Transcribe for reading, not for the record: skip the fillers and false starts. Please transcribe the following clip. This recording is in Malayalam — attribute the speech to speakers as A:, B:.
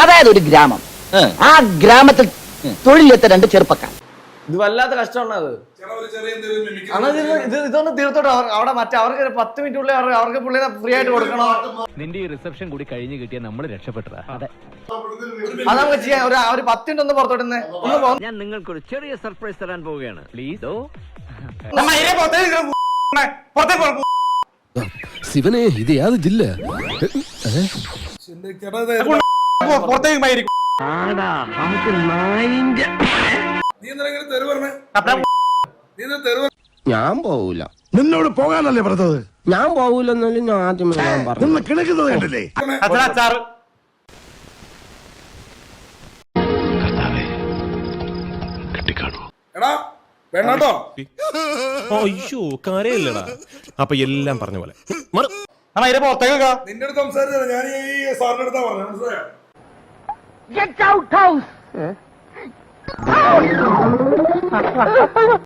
A: അതായത് ഒരു ഗ്രാമം, ആ ഗ്രാമത്തിൽ തൊഴിലെത്ത 2 ചെറുപ്പക്കാർ.
B: ഇത് വല്ലാത്ത കഷ്ടമാണ് അത്. ഇതൊന്ന് തീർത്തോട്ടെ. അവിടെ മറ്റേ അവർക്ക് 10 മിനിറ്റുള്ളിൽ അവർക്ക് പുള്ളിനെ ഫ്രീ ആയിട്ട് കൊടുക്കണം.
C: നിന്റെ ഈ റിസപ്ഷൻ കൂടി കഴിഞ്ഞ് കിട്ടിയാൽ നമ്മൾ രക്ഷപ്പെട്ടതാ.
A: അതെ,
B: അത് നമുക്ക് ചെയ്യാം. ഒരു 10 മിനിറ്റ് ഒന്ന് പുറത്തോട്ടുന്നേ.
C: ഞാൻ നിങ്ങൾക്കൊരു ചെറിയ സർപ്രൈസ് തരാൻ പോവുകയാണ്. പ്ലീസ്.
D: ശിവനെ, ഇത് യാത് ജില്ല?
E: ഞാൻ പോവൂല.
D: നിന്നോട് പോകാനല്ലേ പറഞ്ഞത്?
E: ഞാൻ പോവൂലെന്നാലും ഞാൻ ആദ്യമേ ഞാൻ പറഞ്ഞു.
D: കിണക്കുന്നത് കണ്ടില്ലേ?
F: അയ്യോ കാര്യമില്ലടാ. അപ്പൊ എല്ലാം പറഞ്ഞ പോലെ
G: നിന്റെ അടുത്ത് സംസാരിച്ചത് ഞാൻ ഈ സാറിന്റെ അടുത്താ പറഞ്ഞു. മനസ്സിലായോ?
A: Get out house.